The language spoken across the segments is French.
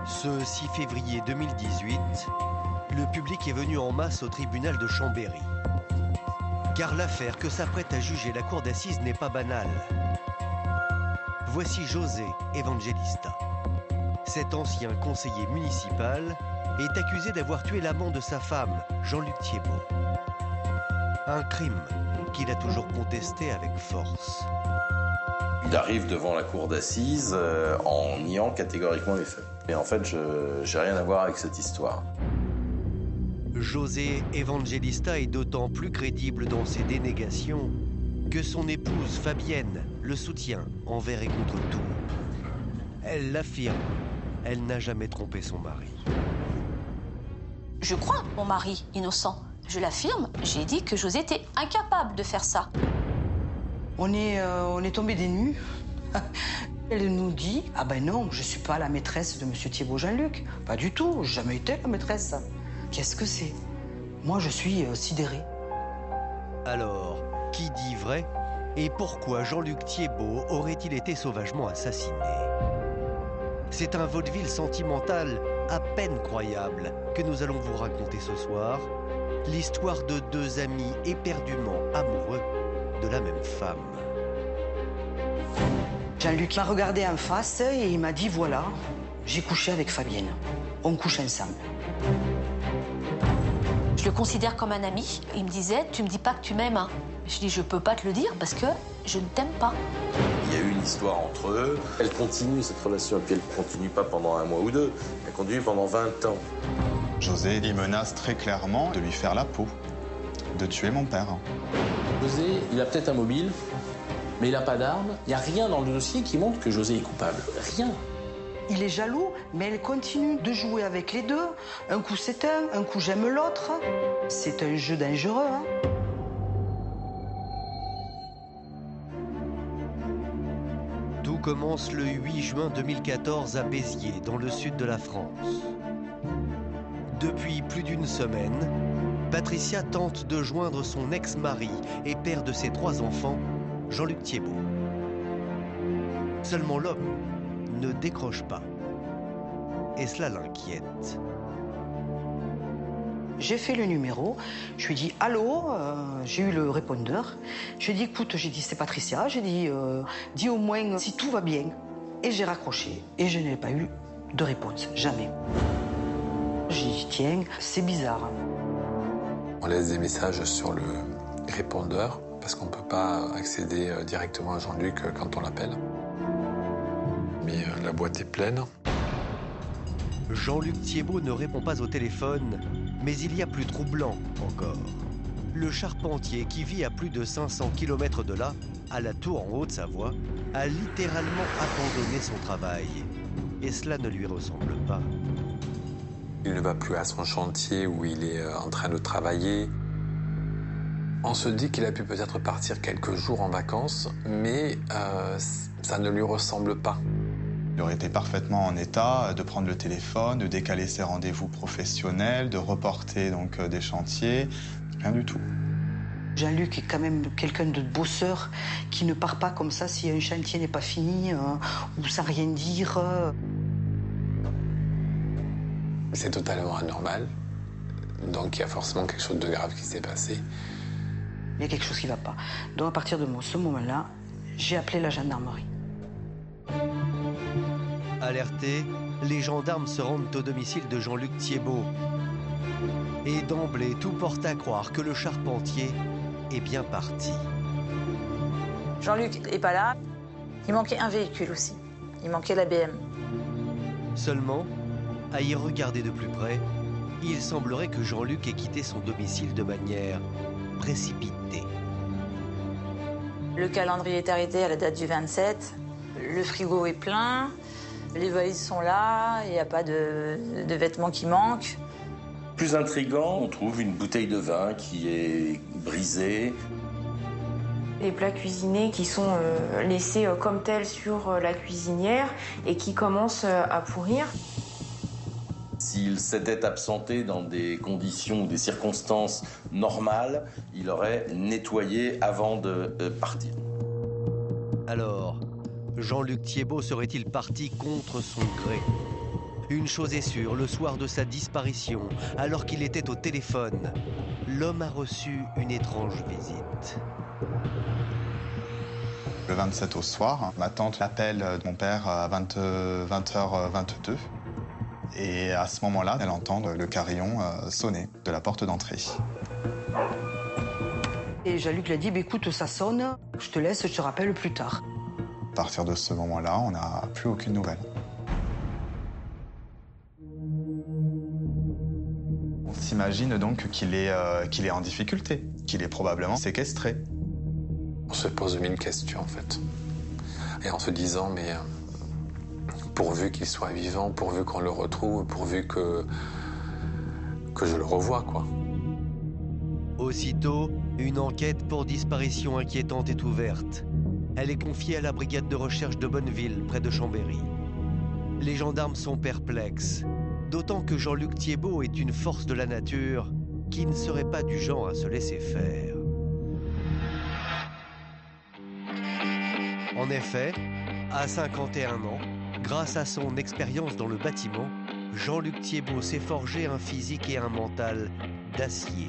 Ce 6 février 2018, le public est venu en masse au tribunal de Chambéry. Car l'affaire que s'apprête à juger la cour d'assises n'est pas banale. Voici José Evangelista. Cet ancien conseiller municipal est accusé d'avoir tué l'amant de sa femme, Jean-Luc Thiébaut. Un crime qu'il a toujours contesté avec force. Il arrive devant la cour d'assises en niant catégoriquement les faits. Et en fait, je n'ai rien à voir avec cette histoire. José Evangelista est d'autant plus crédible dans ses dénégations que son épouse Fabienne le soutient envers et contre tout. Elle l'affirme, elle n'a jamais trompé son mari. Je crois mon mari innocent. Je l'affirme, j'ai dit que José était incapable de faire ça. On est tombés des nues. Elle nous dit « Ah ben non, je suis pas la maîtresse de monsieur Thiébaut Jean-Luc. Pas du tout, j'ai jamais été la maîtresse. Qu'est-ce que c'est ?» Moi, je suis sidérée. Alors, qui dit vrai? Et pourquoi Jean-Luc Thiébaut aurait-il été sauvagement assassiné? C'est un vaudeville sentimental à peine croyable que nous allons vous raconter ce soir. L'histoire de deux amis éperdument amoureux de la même femme. Jean-Luc m'a regardé en face et il m'a dit « Voilà, j'ai couché avec Fabienne. On couche ensemble. » Je le considère comme un ami. Il me disait « Tu me dis pas que tu m'aimes, hein. » Je dis « Je peux pas te le dire parce que je ne t'aime pas. » Il y a eu une histoire entre eux. Elle continue cette relation, et puis elle continue pas pendant un mois ou deux. Elle continue pendant 20 ans. José, il menace très clairement de lui faire la peau, de tuer mon père. José, il a peut-être un mobile, mais il n'a pas d'arme. Il n'y a rien dans le dossier qui montre que José est coupable. Rien. Il est jaloux, mais elle continue de jouer avec les deux. Un coup c'est un coup j'aime l'autre. C'est un jeu dangereux, hein. Tout commence le 8 juin 2014 à Béziers, dans le sud de la France. Depuis plus d'une semaine, Patricia tente de joindre son ex-mari et père de ses 3 enfants, Jean-Luc Thiébaut. Seulement l'homme ne décroche pas. Et cela l'inquiète. J'ai fait le numéro, je lui ai dit « Allô ?» J'ai eu le répondeur. Je lui ai dit « Écoute, c'est Patricia. » J'ai dit « Dis au moins si tout va bien. » Et j'ai raccroché et je n'ai pas eu de réponse, jamais. J'ai dit « Tiens, c'est bizarre. » On laisse des messages sur le répondeur parce qu'on ne peut pas accéder directement à Jean-Luc quand on l'appelle. Mais la boîte est pleine. Jean-Luc Thiébaut ne répond pas au téléphone, mais il y a plus troublant encore. Le charpentier, qui vit à plus de 500 km de là, à La Tour en Haute-Savoie, a littéralement abandonné son travail. Et cela ne lui ressemble pas. Il ne va plus à son chantier où il est en train de travailler. On se dit qu'il a pu peut-être partir quelques jours en vacances, mais ça ne lui ressemble pas. Il aurait été parfaitement en état de prendre le téléphone, de décaler ses rendez-vous professionnels, de reporter donc des chantiers. Rien du tout. Jean-Luc est quand même quelqu'un de bosseur qui ne part pas comme ça si un chantier n'est pas fini ou sans rien dire. C'est totalement anormal. Donc il y a forcément quelque chose de grave qui s'est passé. Il y a quelque chose qui ne va pas. Donc à partir de ce moment-là, j'ai appelé la gendarmerie. Alertés, les gendarmes se rendent au domicile de Jean-Luc Thiébaut. Et d'emblée, tout porte à croire que le charpentier est bien parti. Jean-Luc n'est pas là. Il manquait un véhicule aussi. Il manquait la BM. Seulement, à y regarder de plus près, il semblerait que Jean-Luc ait quitté son domicile de manière précipitée. Le calendrier est arrêté à la date du 27. Le frigo est plein. Les valises sont là. Il n'y a pas de vêtements qui manquent. Plus intriguant, on trouve une bouteille de vin qui est brisée. Les plats cuisinés qui sont laissés comme tels sur la cuisinière et qui commencent à pourrir. S'il s'était absenté dans des conditions ou des circonstances normales, il aurait nettoyé avant de partir. Alors, Jean-Luc Thiébaut serait-il parti contre son gré? Une chose est sûre, le soir de sa disparition, alors qu'il était au téléphone, l'homme a reçu une étrange visite. Le 27 au soir, ma tante appelle mon père à 20h22. Et à ce moment-là, elle entend le carillon sonner de la porte d'entrée. Et Jean-Luc lui a dit, écoute, ça sonne, je te laisse, je te rappelle plus tard. À partir de ce moment-là, on n'a plus aucune nouvelle. On s'imagine donc qu'il est en difficulté, qu'il est probablement séquestré. On se pose mille questions en fait. Et en se disant, mais pourvu qu'il soit vivant, pourvu qu'on le retrouve, pourvu que je le revoie, quoi. Aussitôt, une enquête pour disparition inquiétante est ouverte. Elle est confiée à la brigade de recherche de Bonneville, près de Chambéry. Les gendarmes sont perplexes, d'autant que Jean-Luc Thiébaut est une force de la nature qui ne serait pas du genre à se laisser faire. En effet, à 51 ans, grâce à son expérience dans le bâtiment, Jean-Luc Thiébaut s'est forgé un physique et un mental d'acier.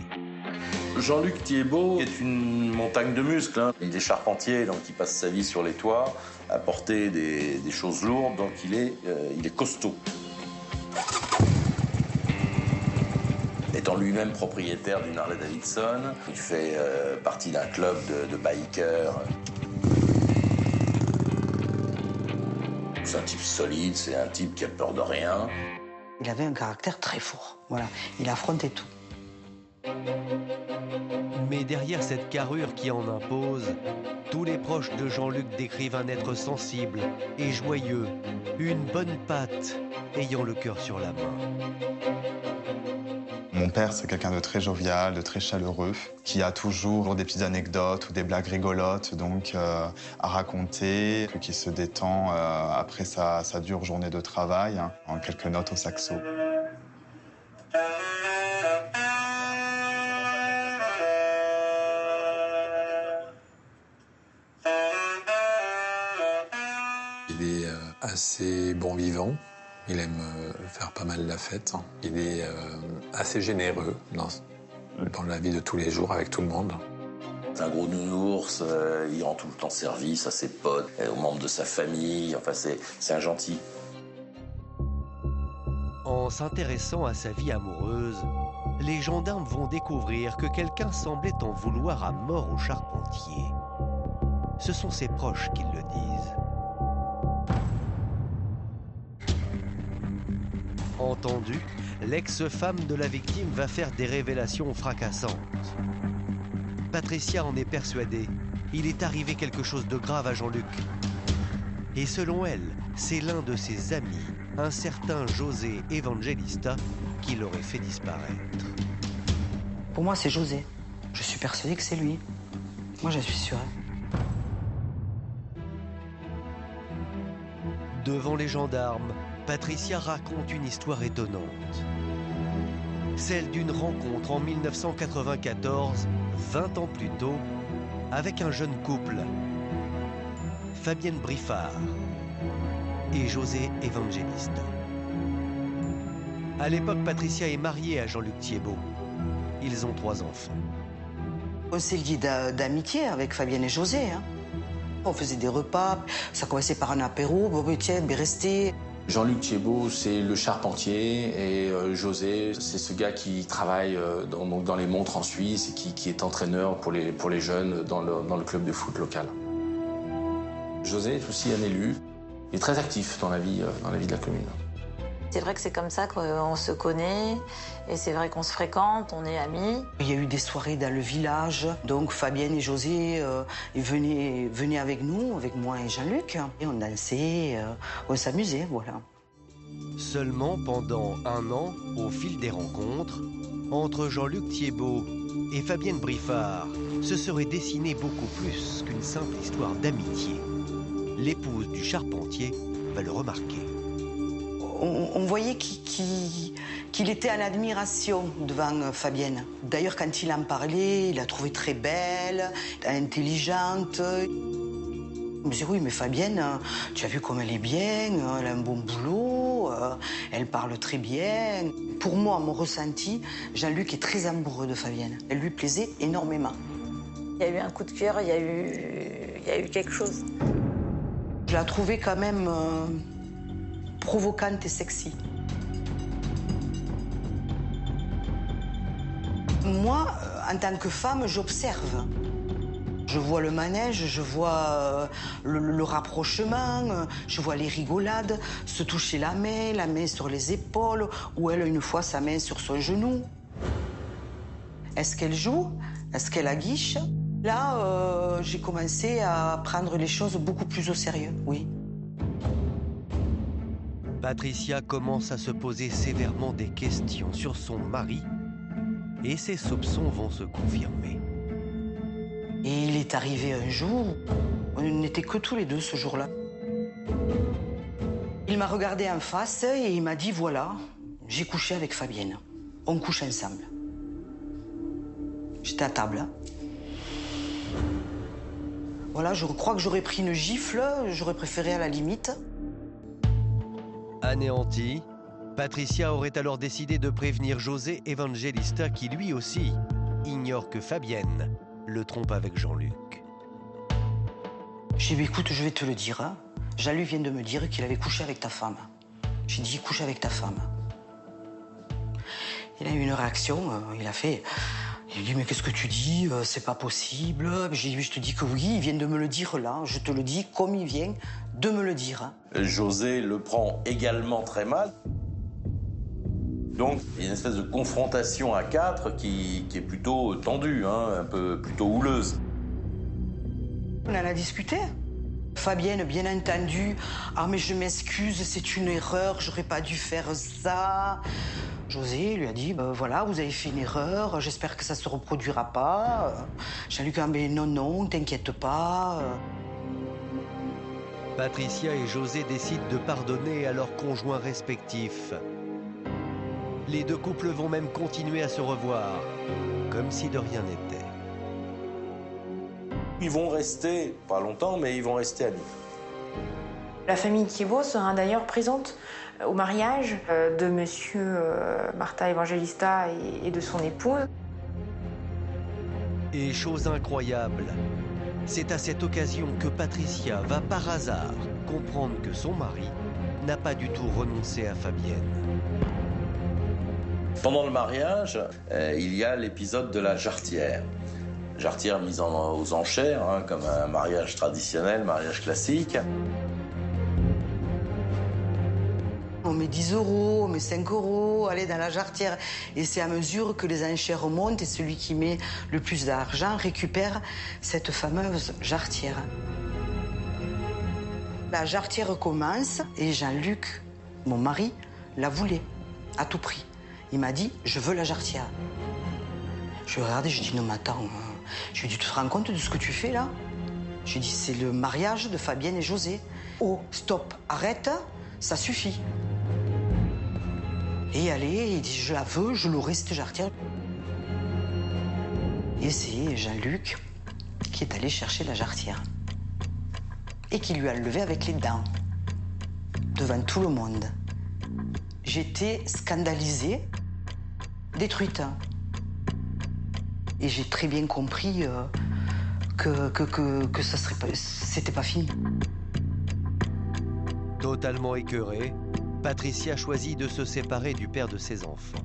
Jean-Luc Thiébaut est une montagne de muscles. Il est charpentier, donc il passe sa vie sur les toits, à porter des choses lourdes, donc il est costaud. Étant lui-même propriétaire d'une Harley-Davidson, il fait partie d'un club de bikers. C'est un type solide, c'est un type qui a peur de rien. Il avait un caractère très fort, voilà. Il affrontait tout. Mais derrière cette carrure qui en impose, tous les proches de Jean-Luc décrivent un être sensible et joyeux, une bonne patte, ayant le cœur sur la main. Mon père, c'est quelqu'un de très jovial, de très chaleureux, qui a toujours des petites anecdotes ou des blagues rigolotes donc, à raconter, qui se détend après sa dure journée de travail, en quelques notes au saxo. Il est assez bon vivant. Il aime faire pas mal la fête. Il est assez généreux dans la vie de tous les jours avec tout le monde. C'est un gros nounours, il rend tout le temps service à ses potes, aux membres de sa famille, enfin c'est un gentil. En s'intéressant à sa vie amoureuse, les gendarmes vont découvrir que quelqu'un semblait en vouloir à mort au charpentier. Ce sont ses proches qui le disent. Entendu, l'ex-femme de la victime va faire des révélations fracassantes. Patricia en est persuadée. Il est arrivé quelque chose de grave à Jean-Luc. Et selon elle, c'est l'un de ses amis, un certain José Evangelista, qui l'aurait fait disparaître. Pour moi, c'est José. Je suis persuadée que c'est lui. Moi, j'en suis sûre. Devant les gendarmes, Patricia raconte une histoire étonnante. Celle d'une rencontre en 1994, 20 ans plus tôt, avec un jeune couple, Fabienne Briffard et José Evangelista. À l'époque, Patricia est mariée à Jean-Luc Thiébaut. Ils ont 3 enfants. On s'est lié d'amitié avec Fabienne et José. On faisait des repas, ça commençait par un apéro, bon, tiens, restez. Jean-Luc Thiébaut, c'est le charpentier, et José, c'est ce gars qui travaille dans les montres en Suisse et qui est entraîneur pour les jeunes dans le club de foot local. José est aussi un élu, il est très actif dans la vie de la commune. C'est vrai que c'est comme ça qu'on se connaît, et c'est vrai qu'on se fréquente, on est amis. Il y a eu des soirées dans le village, donc Fabienne et José venaient avec nous, avec moi et Jean-Luc. Et on dansait, on s'amusait, voilà. Seulement pendant 1 an, au fil des rencontres, entre Jean-Luc Thiébaut et Fabienne Briffard, se serait dessiné beaucoup plus qu'une simple histoire d'amitié. L'épouse du charpentier va le remarquer. On voyait qu'il était en admiration devant Fabienne. D'ailleurs, quand il en parlait, il la trouvait très belle, intelligente. Il me disait, oui, mais Fabienne, tu as vu comme elle est bien, elle a un bon boulot, elle parle très bien. Pour moi, mon ressenti, Jean-Luc est très amoureux de Fabienne. Elle lui plaisait énormément. Il y a eu un coup de cœur, il y a eu quelque chose. Je la trouvais quand même provocante et sexy. Moi, en tant que femme, j'observe. Je vois le manège, je vois le rapprochement, je vois les rigolades, se toucher la main sur les épaules, ou elle, une fois, sa main sur son genou. Est-ce qu'elle joue? Est-ce qu'elle aguiche? Là, j'ai commencé à prendre les choses beaucoup plus au sérieux, oui. Patricia commence à se poser sévèrement des questions sur son mari et ses soupçons vont se confirmer. Et il est arrivé un jour, on n'était que tous les deux ce jour-là. Il m'a regardé en face et il m'a dit, voilà, j'ai couché avec Fabienne. On couche ensemble. J'étais à table. Hein. Voilà, je crois que j'aurais pris une gifle, j'aurais préféré à la limite. Anéantie, Patricia aurait alors décidé de prévenir José Evangelista qui lui aussi ignore que Fabienne le trompe avec Jean-Luc. J'ai dit, écoute, je vais te le dire. Hein. Jean-Luc vient de me dire qu'il avait couché avec ta femme. J'ai dit, couche avec ta femme. Il a eu une réaction, il a fait... Il dit, mais qu'est-ce que tu dis? C'est pas possible. J'ai dit, je te dis que oui, il vient de me le dire là. Je te le dis comme il vient de me le dire. Hein. José le prend également très mal. Donc, il y a une espèce de confrontation à quatre qui est plutôt tendue, hein, un peu plutôt houleuse. On en a discuté. Fabienne, bien entendu. Ah, mais je m'excuse, c'est une erreur, j'aurais pas dû faire ça. José lui a dit, voilà, vous avez fait une erreur, j'espère que ça se reproduira pas. Jean-Luc a dit, mais non, t'inquiète pas. Patricia et José décident de pardonner à leurs conjoints respectifs. Les deux couples vont même continuer à se revoir, comme si de rien n'était. Ils vont rester, pas longtemps, mais ils vont rester amis. La famille Thiébaut sera d'ailleurs présente au mariage de monsieur Martha Evangelista et de son épouse. Et chose incroyable, c'est à cette occasion que Patricia va par hasard comprendre que son mari n'a pas du tout renoncé à Fabienne. Pendant le mariage, il y a l'épisode de la jarretière. Jarretière mise aux enchères, hein, comme un mariage traditionnel, mariage classique. On met 10 euros, on met 5 euros, allez dans la jarretière. Et c'est à mesure que les enchères montent et celui qui met le plus d'argent récupère cette fameuse jarretière. La jarretière commence et Jean-Luc, mon mari, la voulait à tout prix. Il m'a dit, je veux la jarretière. Je lui ai regardé, je lui ai dit, non mais attends, je lui ai dit, tu te rends compte de ce que tu fais là? Je lui ai dit, c'est le mariage de Fabienne et José. Oh, stop, arrête, ça suffit. Et allez, il dit, je la veux, je l'aurai cette jarretière. Et c'est Jean-Luc qui est allé chercher la jarretière. Et qui lui a levé avec les dents. Devant tout le monde. J'étais scandalisée, détruite. Et j'ai très bien compris que ça serait pas, c'était pas fini. Totalement écœurée, Patricia choisit de se séparer du père de ses enfants.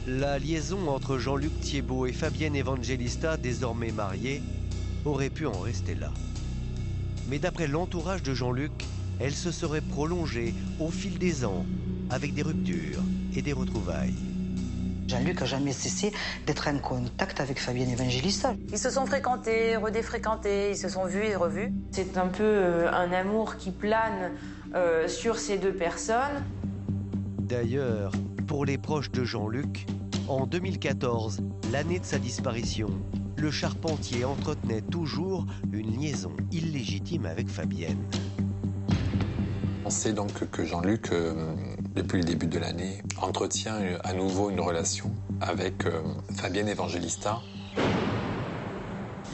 La liaison entre Jean-Luc Thiébaut et Fabienne Evangelista, désormais mariés, aurait pu en rester là. Mais d'après l'entourage de Jean-Luc, elle se serait prolongée au fil des ans, avec des ruptures et des retrouvailles. Jean-Luc n'a jamais cessé d'être en contact avec Fabienne Evangelista. Ils se sont fréquentés, redéfréquentés, ils se sont vus et revus. C'est un peu un amour qui plane sur ces deux personnes. D'ailleurs, pour les proches de Jean-Luc, en 2014, l'année de sa disparition, le charpentier entretenait toujours une liaison illégitime avec Fabienne. On sait donc que Jean-Luc, depuis le début de l'année, entretient à nouveau une relation avec Fabienne Evangelista.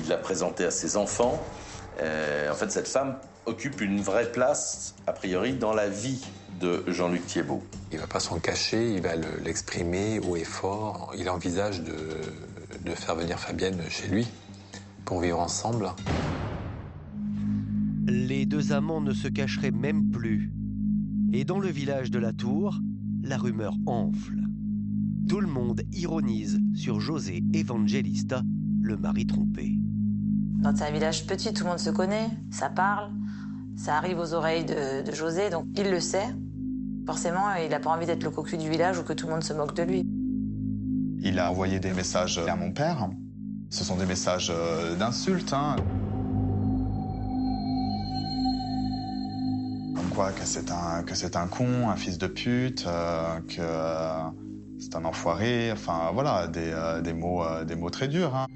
il l'a présentée à ses enfants. En fait, cette femme occupe une vraie place, a priori, dans la vie de Jean-Luc Thiébaut. Il ne va pas s'en cacher, il va l'exprimer haut et fort. Il envisage de faire venir Fabienne chez lui pour vivre ensemble. Les deux amants ne se cacheraient même plus. Et dans le village de la Tour, la rumeur enfle. Tout le monde ironise sur José Evangelista, le mari trompé. Dans un village petit, tout le monde se connaît, ça parle, ça arrive aux oreilles de José, donc il le sait. Forcément, il n'a pas envie d'être le cocu du village ou que tout le monde se moque de lui. Il a envoyé des messages à mon père. Ce sont des messages d'insultes, hein. Comme quoi que c'est un con, un fils de pute, que c'est un enfoiré, enfin voilà, des mots très durs, hein.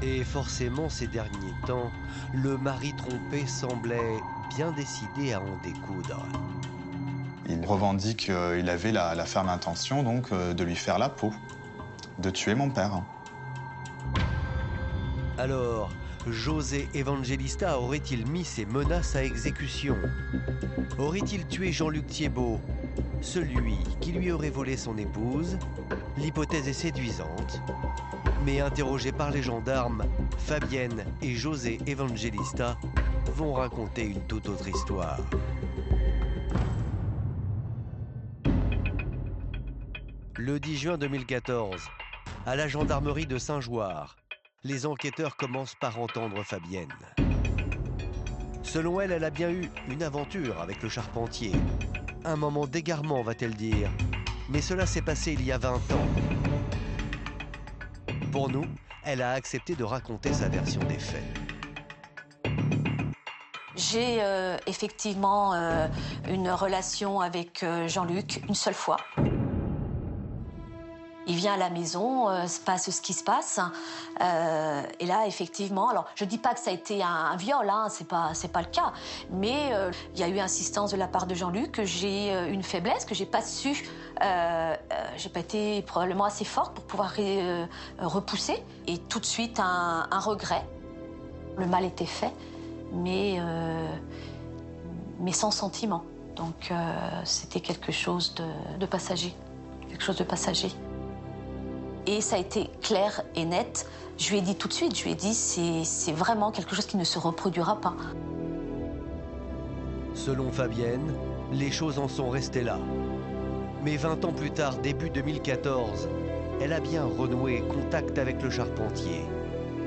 Et forcément, ces derniers temps, le mari trompé semblait bien décidé à en découdre. Il revendique qu'il avait la ferme intention donc de lui faire la peau, de tuer mon père. Alors, José Evangelista aurait-il mis ses menaces à exécution? Aurait-il tué Jean-Luc Thiébaut, celui qui lui aurait volé son épouse? L'hypothèse est séduisante. Mais interrogés par les gendarmes, Fabienne et José Evangelista vont raconter une toute autre histoire. Le 10 juin 2014, à la gendarmerie de Saint-Jouard, les enquêteurs commencent par entendre Fabienne. Selon elle, elle a bien eu une aventure avec le charpentier. Un moment d'égarement, va-t-elle dire. Mais cela s'est passé il y a 20 ans. Pour nous, elle a accepté de raconter sa version des faits. J'ai effectivement une relation avec Jean-Luc une seule fois. Il vient à la maison, se passe ce qui se passe. Et là, effectivement, alors je dis pas que ça a été un viol, hein, c'est pas le cas. Mais il y a eu insistance de la part de Jean-Luc. J'ai une faiblesse que j'ai pas su. J'ai pas été probablement assez forte pour pouvoir repousser. Et tout de suite, un regret. Le mal était fait, mais sans sentiment. Donc c'était quelque chose de passager. Quelque chose de passager. Et ça a été clair et net. Je lui ai dit tout de suite, je lui ai dit c'est vraiment quelque chose qui ne se reproduira pas. Selon Fabienne, les choses en sont restées là. Mais 20 ans plus tard, début 2014, elle a bien renoué contact avec le charpentier.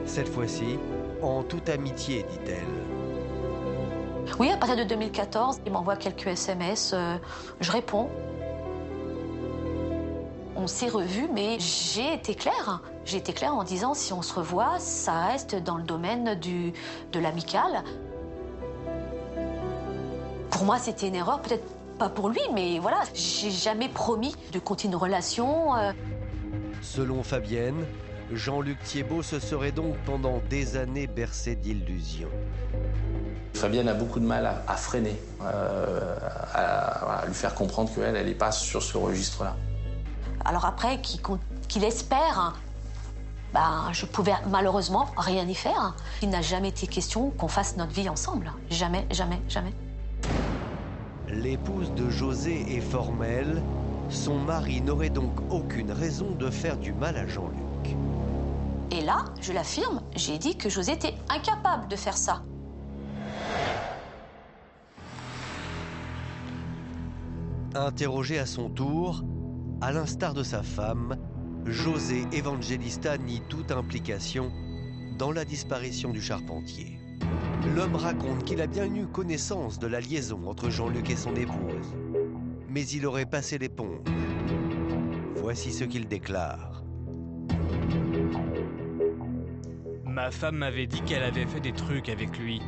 Cette fois-ci, en toute amitié, dit-elle. Oui, à partir de 2014, il m'envoie quelques SMS, je réponds. On s'est revus, mais j'ai été claire. J'ai été claire en disant, si on se revoit, ça reste dans le domaine de l'amical. Pour moi, c'était une erreur, peut-être pas pour lui, mais voilà, j'ai jamais promis de continuer une relation. Selon Fabienne, Jean-Luc Thiébaut se serait donc pendant des années bercé d'illusions. Fabienne a beaucoup de mal à freiner, à lui faire comprendre qu'elle n'est pas sur ce registre-là. Alors après, qu'il espère, hein, je pouvais malheureusement rien y faire. Il n'a jamais été question qu'on fasse notre vie ensemble. Jamais, jamais, jamais. L'épouse de José est formelle. Son mari n'aurait donc aucune raison de faire du mal à Jean-Luc. Et là, je l'affirme, j'ai dit que José était incapable de faire ça. Interrogé à son tour, à l'instar de sa femme, José Evangelista nie toute implication dans la disparition du charpentier. L'homme raconte qu'il a bien eu connaissance de la liaison entre Jean-Luc et son épouse, mais il aurait passé l'éponge. Voici ce qu'il déclare. Ma femme m'avait dit qu'elle avait fait des trucs avec lui,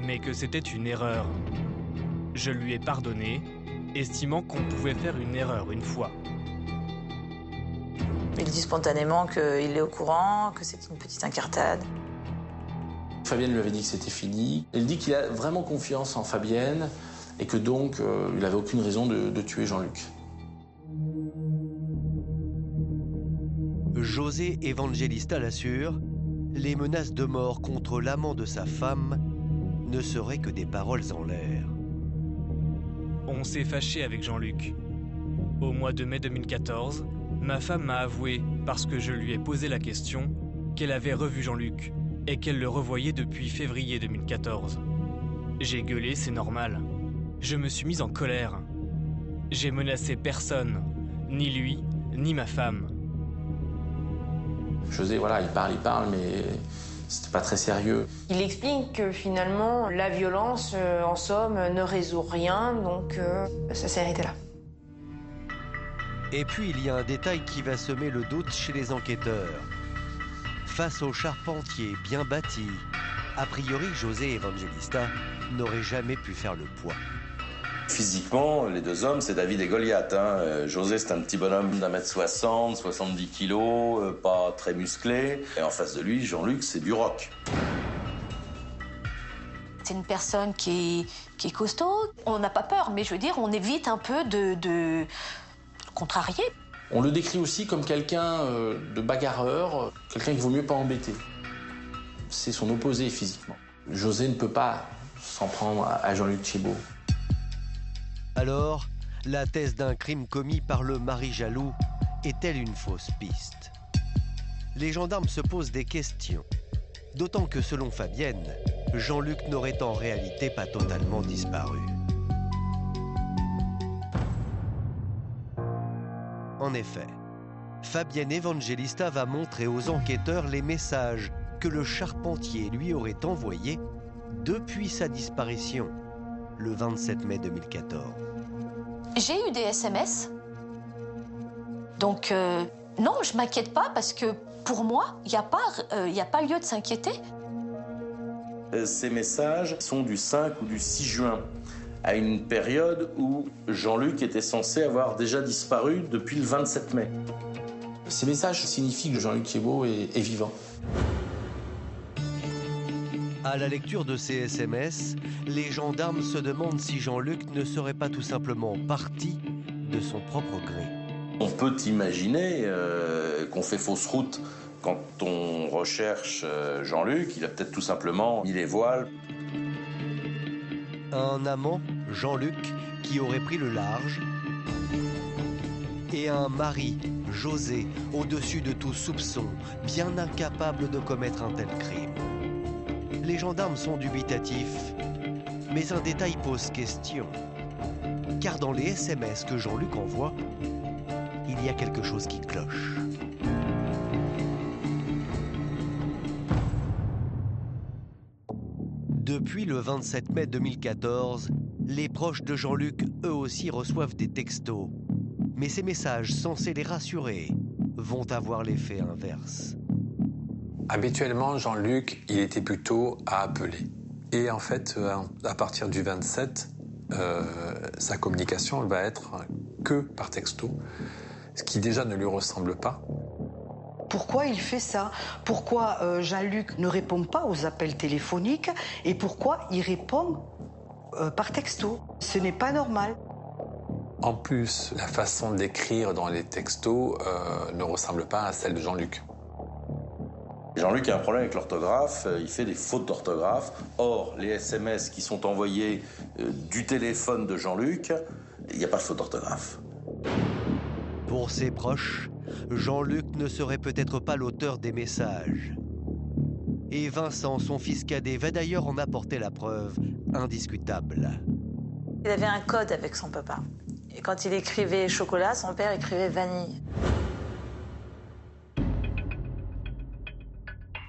mais que c'était une erreur. Je lui ai pardonné, estimant qu'on pouvait faire une erreur une fois. Il dit spontanément qu'il est au courant, que c'est une petite incartade. Fabienne lui avait dit que c'était fini. Il dit qu'il a vraiment confiance en Fabienne et que donc il n'avait aucune raison de tuer Jean-Luc. José Evangelista l'assure, les menaces de mort contre l'amant de sa femme ne seraient que des paroles en l'air. On s'est fâché avec Jean-Luc. Au mois de mai 2014, ma femme m'a avoué, parce que je lui ai posé la question, qu'elle avait revu Jean-Luc et qu'elle le revoyait depuis février 2014. J'ai gueulé, c'est normal. Je me suis mise en colère. J'ai menacé personne, ni lui, ni ma femme. José, voilà, il parle, mais c'était pas très sérieux. Il explique que finalement, la violence, en somme, ne résout rien, donc ça s'est arrêté là. Et puis il y a un détail qui va semer le doute chez les enquêteurs. Face au charpentier bien bâti, a priori José Evangelista n'aurait jamais pu faire le poids. Physiquement, les deux hommes, c'est David et Goliath. José, c'est un petit bonhomme d'1m60, 70 kilos, pas très musclé. Et en face de lui, Jean-Luc, c'est du roc. C'est une personne qui est costaud. On n'a pas peur, mais je veux dire, on évite un peu de contrarier. On le décrit aussi comme quelqu'un de bagarreur, quelqu'un qu'il vaut mieux pas embêter. C'est son opposé physiquement. José ne peut pas s'en prendre à Jean-Luc Thiébaut. Alors, la thèse d'un crime commis par le mari jaloux est-elle une fausse piste? Les gendarmes se posent des questions. D'autant que selon Fabienne, Jean-Luc n'aurait en réalité pas totalement disparu. En effet, Fabienne Evangelista va montrer aux enquêteurs les messages que le charpentier lui aurait envoyés depuis sa disparition, le 27 mai 2014. J'ai eu des SMS. Donc, non, je ne m'inquiète pas parce que pour moi, il n'y a pas lieu de s'inquiéter. Ces messages sont du 5 ou du 6 juin, à une période où Jean-Luc était censé avoir déjà disparu depuis le 27 mai. Ces messages signifient que Jean-Luc Thiébaut est vivant. À la lecture de ces SMS, les gendarmes se demandent si Jean-Luc ne serait pas tout simplement parti de son propre gré. On peut imaginer qu'on fait fausse route quand on recherche Jean-Luc. Il a peut-être tout simplement mis les voiles. Un amant, Jean-Luc, qui aurait pris le large. Et un mari, José, au-dessus de tout soupçon, bien incapable de commettre un tel crime. Les gendarmes sont dubitatifs, mais un détail pose question. Car dans les SMS que Jean-Luc envoie, il y a quelque chose qui cloche. Depuis le 27 mai 2014, les proches de Jean-Luc, eux aussi, reçoivent des textos. Mais ces messages, censés les rassurer, vont avoir l'effet inverse. Habituellement, Jean-Luc, il était plutôt à appeler. Et en fait, à partir du 27, sa communication va être que par texto, ce qui déjà ne lui ressemble pas. Pourquoi il fait ça? Pourquoi Jean-Luc ne répond pas aux appels téléphoniques? Et pourquoi il répond par texto? Ce n'est pas normal. En plus, la façon d'écrire dans les textos ne ressemble pas à celle de Jean-Luc. Jean-Luc a un problème avec l'orthographe, il fait des fautes d'orthographe. Or, les SMS qui sont envoyés du téléphone de Jean-Luc, il n'y a pas de faute d'orthographe. Pour ses proches, Jean-Luc ne serait peut-être pas l'auteur des messages. Et Vincent, son fils cadet, va d'ailleurs en apporter la preuve indiscutable. Il avait un code avec son papa. Et quand il écrivait chocolat, son père écrivait vanille.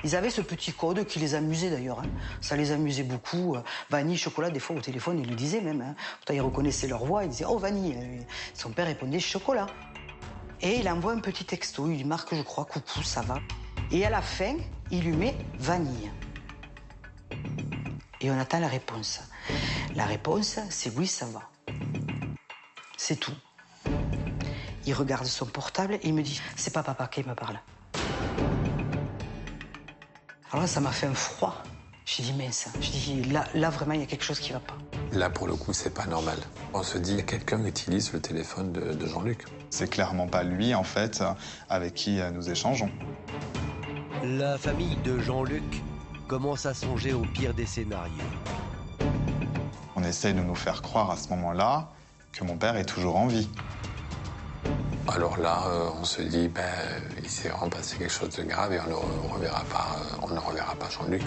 Ils avaient ce petit code qui les amusait d'ailleurs. Ça les amusait beaucoup. Vanille, chocolat, des fois au téléphone, ils le disaient même. Pourtant, ils reconnaissaient leur voix, ils disaient « Oh, vanille !» Son père répondait « Chocolat !» Et il envoie un petit texto, il lui marque, je crois, « Coucou, ça va ?» Et à la fin, il lui met « Vanille !» Et on attend la réponse. La réponse, c'est « Oui, ça va !» C'est tout. Il regarde son portable et il me dit « C'est pas papa qui me parle. » Alors là, ça m'a fait un froid. J'ai dit, mince. J'ai dit, là, vraiment, il y a quelque chose qui ne va pas. Là, pour le coup, c'est pas normal. On se dit, quelqu'un utilise le téléphone de Jean-Luc. C'est clairement pas lui, en fait, avec qui nous échangeons. La famille de Jean-Luc commence à songer au pire des scénarios. On essaye de nous faire croire à ce moment-là que mon père est toujours en vie. Alors là, on se dit, il s'est vraiment passé quelque chose de grave et on ne reverra pas Jean-Luc.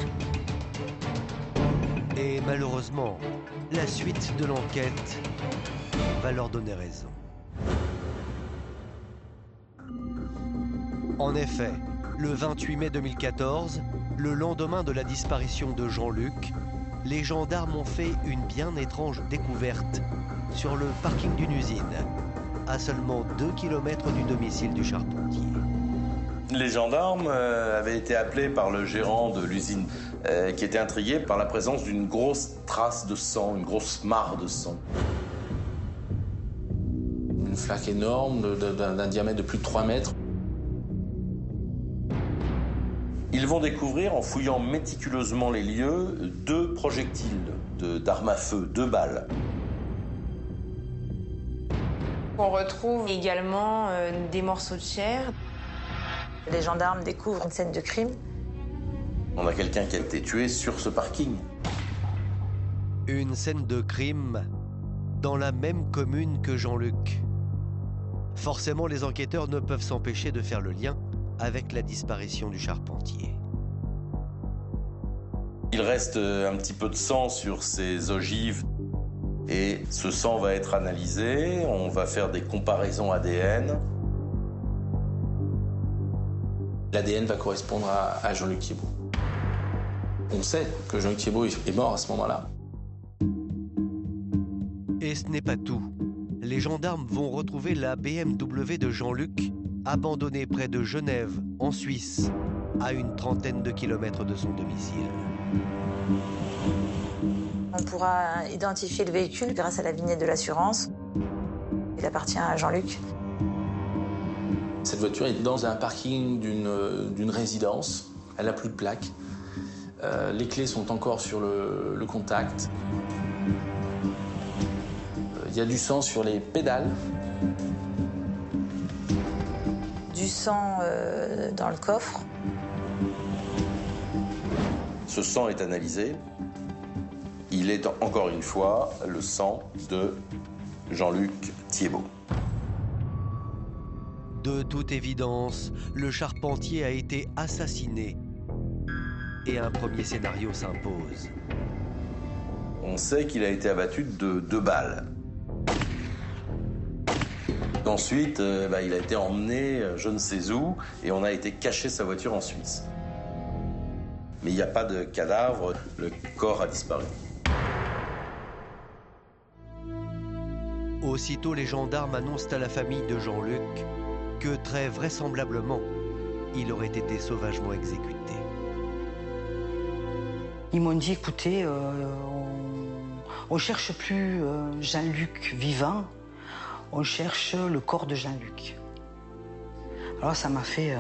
Et malheureusement, la suite de l'enquête va leur donner raison. En effet, le 28 mai 2014, le lendemain de la disparition de Jean-Luc, les gendarmes ont fait une bien étrange découverte sur le parking d'une usine, à seulement 2 km du domicile du charpentier. Les gendarmes avaient été appelés par le gérant de l'usine, qui était intrigué par la présence d'une grosse trace de sang, une grosse mare de sang. Une flaque énorme d'un diamètre de plus de 3 mètres. Ils vont découvrir, en fouillant méticuleusement les lieux, 2 projectiles d'armes à feu, 2 balles. On retrouve également des morceaux de chair. Les gendarmes découvrent une scène de crime. On a quelqu'un qui a été tué sur ce parking. Une scène de crime dans la même commune que Jean-Luc. Forcément, les enquêteurs ne peuvent s'empêcher de faire le lien avec la disparition du charpentier. Il reste un petit peu de sang sur ces ogives et ce sang va être analysé. On va faire des comparaisons ADN. L'ADN va correspondre à Jean-Luc Thiébaut. On sait que Jean-Luc Thiébaut est mort à ce moment-là. Et ce n'est pas tout. Les gendarmes vont retrouver la BMW de Jean-Luc, abandonnée près de Genève, en Suisse, à une 30aine de kilomètres de son domicile. On pourra identifier le véhicule grâce à la vignette de l'assurance. Il appartient à Jean-Luc. Cette voiture est dans un parking d'une résidence. Elle n'a plus de plaque. Les clés sont encore sur le contact. Il y a du sang sur les pédales. Du sang dans le coffre. Ce sang est analysé. Il est encore une fois le sang de Jean-Luc Thiébaut. De toute évidence, le charpentier a été assassiné. Et un premier scénario s'impose. On sait qu'il a été abattu de 2 balles. Ensuite, il a été emmené je ne sais où et on a été cacher sa voiture en Suisse. Mais il n'y a pas de cadavre, le corps a disparu. Aussitôt, les gendarmes annoncent à la famille de Jean-Luc que très vraisemblablement, il aurait été sauvagement exécuté. Ils m'ont dit, écoutez, on cherche plus Jean-Luc vivant, on cherche le corps de Jean-Luc. Alors ça m'a fait...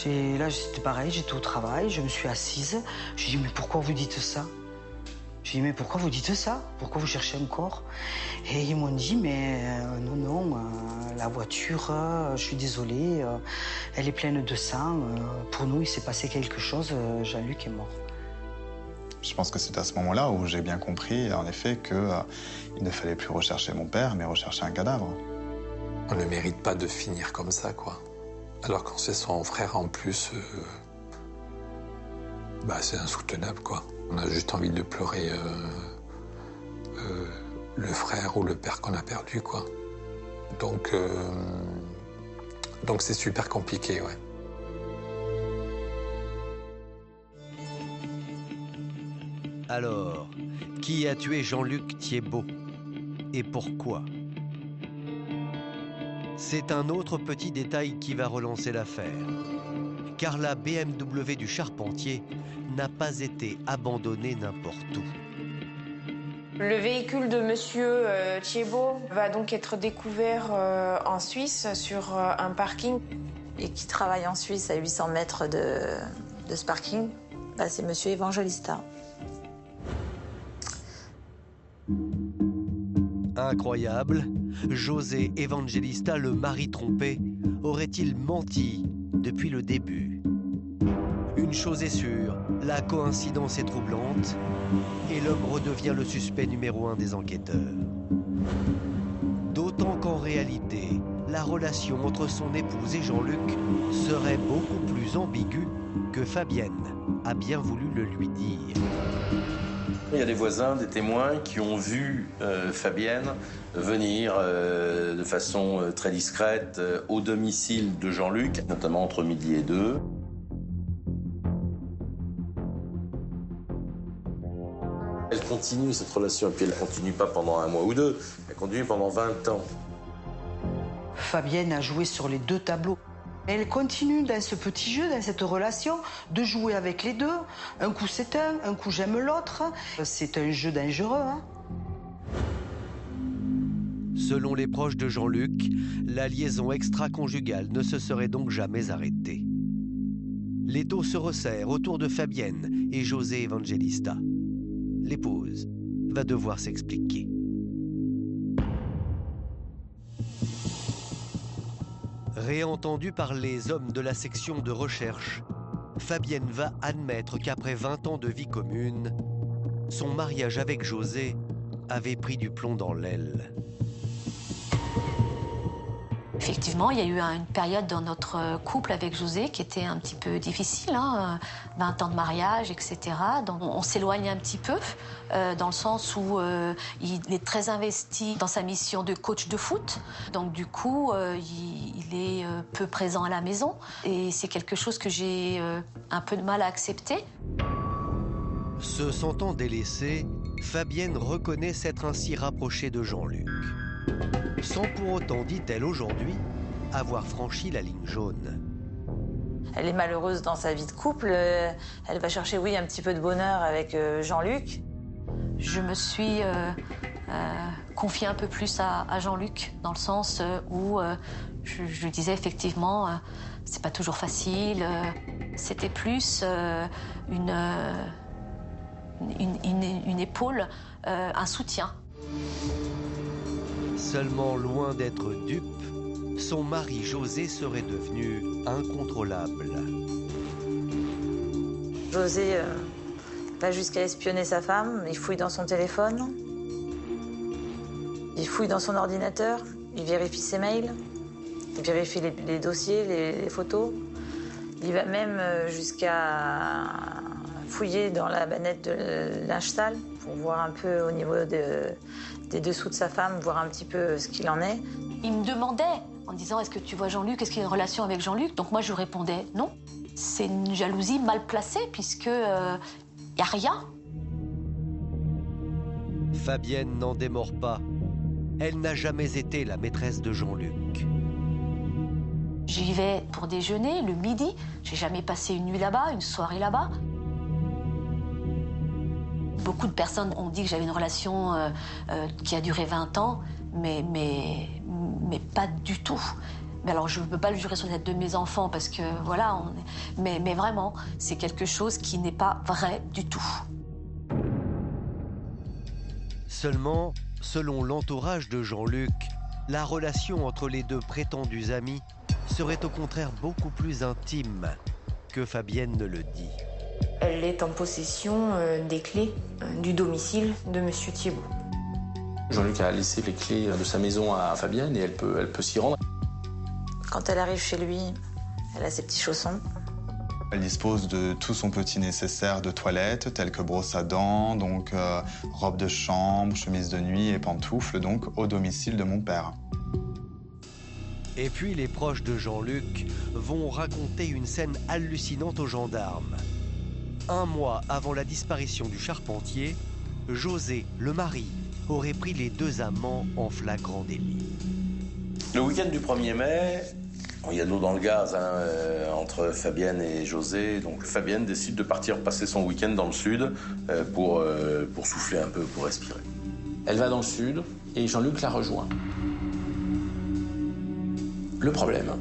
Là, c'était pareil, j'étais au travail, je me suis assise. Je lui ai dit, mais pourquoi vous dites ça? Je lui ai dit, mais pourquoi vous dites ça? Pourquoi vous cherchez un corps? Et ils m'ont dit, mais non, la voiture, je suis désolée, elle est pleine de sang. Pour nous, il s'est passé quelque chose, Jean-Luc est mort. Je pense que c'est à ce moment-là où j'ai bien compris, en effet, qu'il ne fallait plus rechercher mon père, mais rechercher un cadavre. On ne mérite pas de finir comme ça, quoi. Alors quand c'est son frère en plus, c'est insoutenable, quoi. On a juste envie de pleurer le frère ou le père qu'on a perdu, quoi. Donc c'est super compliqué, ouais. Alors, qui a tué Jean-Luc Thiébaut? Et pourquoi? C'est un autre petit détail qui va relancer l'affaire. Car la BMW du charpentier n'a pas été abandonnée n'importe où. Le véhicule de monsieur Thiébaut va donc être découvert en Suisse sur un parking. Et qui travaille en Suisse à 800 mètres de ce parking, c'est monsieur Evangelista. Incroyable, José Evangelista, le mari trompé, aurait-il menti depuis le début? Une chose est sûre, la coïncidence est troublante et l'homme redevient le suspect numéro 1 des enquêteurs. D'autant qu'en réalité, la relation entre son épouse et Jean-Luc serait beaucoup plus ambiguë que Fabienne a bien voulu le lui dire. Il y a des voisins, des témoins qui ont vu Fabienne venir de façon très discrète au domicile de Jean-Luc, notamment entre midi et 2. Elle continue cette relation, et puis elle ne continue pas pendant 1 mois ou 2, elle continue pendant 20 ans. Fabienne a joué sur les 2 tableaux. Elle continue dans ce petit jeu, dans cette relation, de jouer avec les 2. Un coup c'est un coup j'aime l'autre. C'est un jeu dangereux, hein. Selon les proches de Jean-Luc, la liaison extra-conjugale ne se serait donc jamais arrêtée. L'étau se resserre autour de Fabienne et José Evangelista. L'épouse va devoir s'expliquer. Réentendue par les hommes de la section de recherche, Fabienne va admettre qu'après 20 ans de vie commune, son mariage avec José avait pris du plomb dans l'aile. Effectivement, il y a eu une période dans notre couple avec José qui était un petit peu difficile, 20 ans de mariage, etc. Donc on s'éloigne un petit peu, dans le sens où il est très investi dans sa mission de coach de foot. Donc du coup, il est peu présent à la maison. Et c'est quelque chose que j'ai un peu de mal à accepter. Se sentant délaissée, Fabienne reconnaît s'être ainsi rapprochée de Jean-Luc. Sans pour autant, dit-elle aujourd'hui, avoir franchi la ligne jaune. Elle est malheureuse dans sa vie de couple. Elle va chercher, oui, un petit peu de bonheur avec Jean-Luc. Je me suis confiée un peu plus à Jean-Luc, dans le sens où je lui disais effectivement, c'est pas toujours facile. C'était plus une épaule, un soutien. Seulement loin d'être dupe, son mari José serait devenu incontrôlable. José va jusqu'à espionner sa femme, il fouille dans son téléphone, il fouille dans son ordinateur, il vérifie ses mails, il vérifie les dossiers, les photos. Il va même jusqu'à fouiller dans la bannette de linge sale pour voir un peu au niveau des dessous de sa femme, voir un petit peu ce qu'il en est. Il me demandait en disant « Est-ce que tu vois Jean-Luc? Est-ce qu'il y a une relation avec Jean-Luc ?» Donc moi, je répondais « Non ». C'est une jalousie mal placée puisque y a rien. Fabienne n'en démord pas. Elle n'a jamais été la maîtresse de Jean-Luc. J'y vais pour déjeuner le midi. J'ai jamais passé une nuit là-bas, une soirée là-bas. Beaucoup de personnes ont dit que j'avais une relation qui a duré 20 ans, mais pas du tout. Mais alors, je ne peux pas le jurer sur la tête de mes enfants parce que, voilà, mais vraiment, c'est quelque chose qui n'est pas vrai du tout. Seulement, selon l'entourage de Jean-Luc, la relation entre les 2 prétendus amis serait au contraire beaucoup plus intime que Fabienne ne le dit. Elle est en possession des clés du domicile de M. Thiébaut. Jean-Luc a laissé les clés de sa maison à Fabienne et elle peut s'y rendre. Quand elle arrive chez lui, elle a ses petits chaussons. Elle dispose de tout son petit nécessaire de toilette, tel que brosse à dents, donc robe de chambre, chemise de nuit et pantoufles, donc au domicile de mon père. Et puis les proches de Jean-Luc vont raconter une scène hallucinante aux gendarmes. 1 mois avant la disparition du charpentier, José, le mari, aurait pris les 2 amants en flagrant délit. Le week-end du 1er mai, il y a de l'eau dans le gaz entre Fabienne et José. Donc Fabienne décide de partir passer son week-end dans le sud pour souffler un peu, pour respirer. Elle va dans le sud et Jean-Luc la rejoint. Le problème,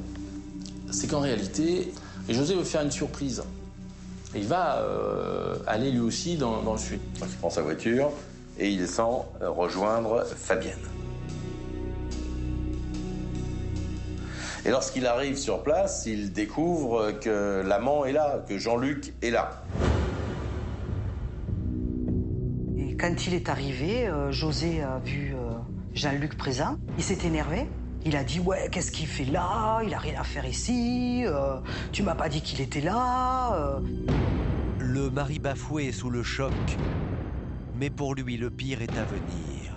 c'est qu'en réalité, José veut faire une surprise. Il va aller lui aussi dans le sud. Donc il prend sa voiture et il descend rejoindre Fabienne. Et lorsqu'il arrive sur place, il découvre que l'amant est là, que Jean-Luc est là. Et quand il est arrivé, José a vu Jean-Luc présent. Il s'est énervé. Il a dit « Ouais, qu'est-ce qu'il fait là? Il a rien à faire ici. Tu m'as pas dit qu'il était là. » Le mari bafoué est sous le choc, mais pour lui, le pire est à venir.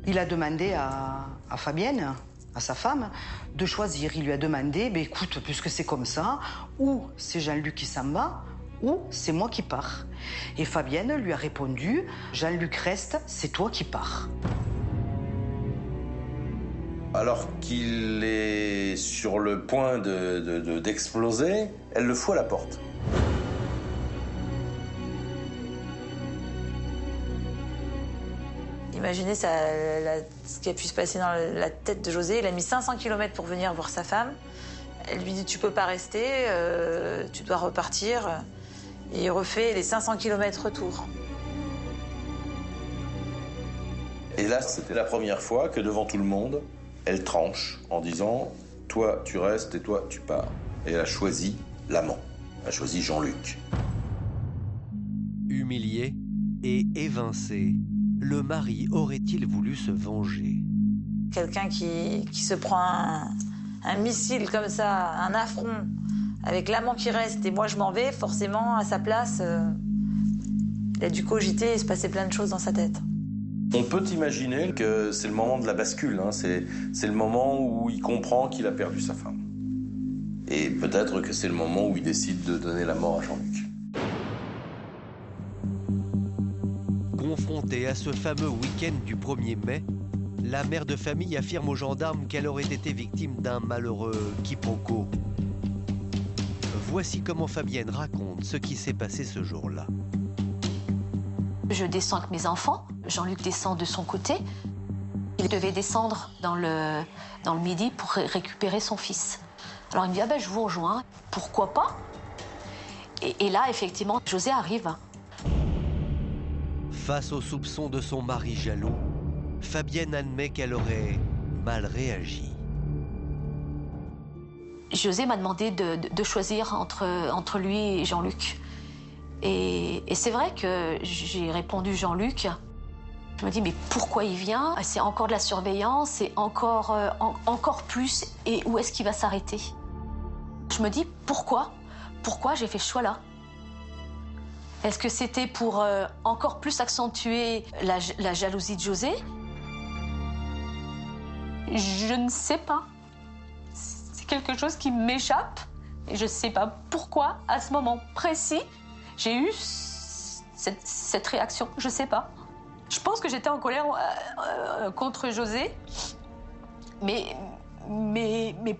Il a demandé à Fabienne, à sa femme, de choisir. Il lui a demandé « Écoute, puisque c'est comme ça, ou c'est Jean-Luc qui s'en va, ou c'est moi qui pars. » Et Fabienne lui a répondu « Jean-Luc reste, c'est toi qui pars. » Alors qu'il est sur le point d'exploser, elle le fout à la porte. Imaginez ce qui a pu se passer dans la tête de José. Il a mis 500 km pour venir voir sa femme. Elle lui dit « Tu peux pas rester, tu dois repartir. » Et il refait les 500 km retour. Et là, c'était la première fois que devant tout le monde, elle tranche en disant « Toi, tu restes et toi, tu pars. » Et elle a choisi l'amant. Elle a choisi Jean-Luc. Humilié et évincé, le mari aurait-il voulu se venger? Quelqu'un qui se prend un missile comme ça, un affront, avec l'amant qui reste et moi je m'en vais, forcément, à sa place, il a dû cogiter et se passer plein de choses dans sa tête. On peut imaginer que c'est le moment de la bascule, hein. C'est le moment où il comprend qu'il a perdu sa femme. Et peut-être que c'est le moment où il décide de donner la mort à Jean-Luc. Confrontée à ce fameux week-end du 1er mai, la mère de famille affirme aux gendarmes qu'elle aurait été victime d'un malheureux quiproquo. Voici comment Fabienne raconte ce qui s'est passé ce jour-là. Je descends avec mes enfants, Jean-Luc descend de son côté. Il devait descendre dans le Midi pour récupérer son fils. Alors il me dit « Ah ben je vous rejoins, pourquoi pas ?» Et là, effectivement, José arrive. Face aux soupçons de son mari jaloux, Fabienne admet qu'elle aurait mal réagi. José m'a demandé de choisir entre lui et Jean-Luc. Et c'est vrai que j'ai répondu Jean-Luc. Je me dis, mais pourquoi il vient? C'est encore de la surveillance, c'est encore plus. Et où est-ce qu'il va s'arrêter? Je me dis, pourquoi j'ai fait ce choix-là? Est-ce que c'était pour encore plus accentuer la jalousie de José? Je ne sais pas. C'est quelque chose qui m'échappe. Et je ne sais pas pourquoi, à ce moment précis, j'ai eu cette réaction. Je ne sais pas. Je pense que j'étais en colère contre José. Mais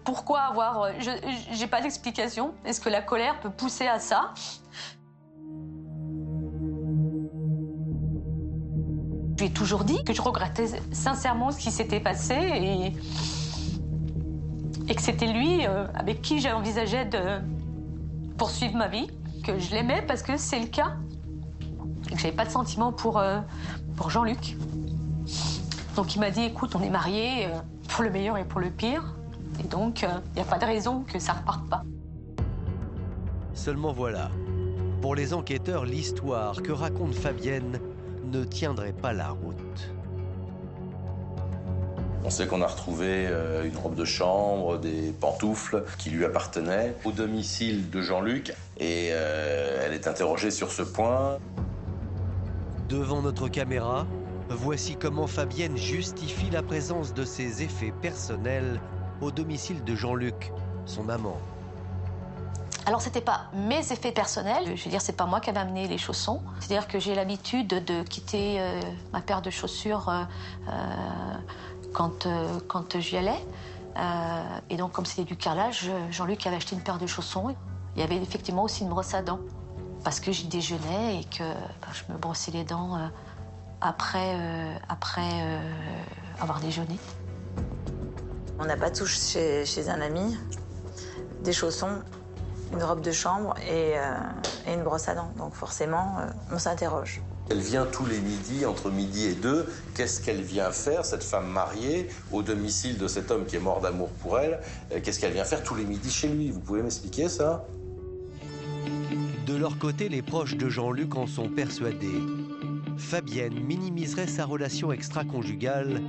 pourquoi avoir... Je n'ai pas d'explication. Est-ce que la colère peut pousser à ça? Je lui ai toujours dit que je regrettais sincèrement ce qui s'était passé et que c'était lui avec qui j'envisageais de poursuivre ma vie, que je l'aimais parce que c'est le cas et que j'avais pas de sentiment pour Jean-Luc. Donc il m'a dit, écoute, on est mariés pour le meilleur et pour le pire, et donc il n'y a pas de raison que ça reparte pas. Seulement voilà, pour les enquêteurs, l'histoire que raconte Fabienne ne tiendrait pas la route. On sait qu'on a retrouvé une robe de chambre, des pantoufles qui lui appartenaient au domicile de Jean-Luc et elle est interrogée sur ce point. Devant notre caméra, voici comment Fabienne justifie la présence de ses effets personnels au domicile de Jean-Luc, son amant. Alors, c'était pas mes effets personnels. Je veux dire, c'est pas moi qui avais amené les chaussons. C'est-à-dire que j'ai l'habitude de quitter ma paire de chaussures quand j'y allais. Et donc, comme c'était du carrelage, Jean-Luc avait acheté une paire de chaussons. Il y avait effectivement aussi une brosse à dents. Parce que j'y déjeunais et que je me brossais les dents après avoir déjeuné. On n'a pas touché chez un ami des chaussons, une robe de chambre et une brosse à dents. Donc forcément, on s'interroge. Elle vient tous les midis, entre midi et 2. Qu'est-ce qu'elle vient faire, cette femme mariée, au domicile de cet homme qui est mort d'amour pour elle? Qu'est-ce qu'elle vient faire tous les midis chez lui? Vous pouvez m'expliquer ça? De leur côté, les proches de Jean-Luc en sont persuadés. Fabienne minimiserait sa relation extra-conjugale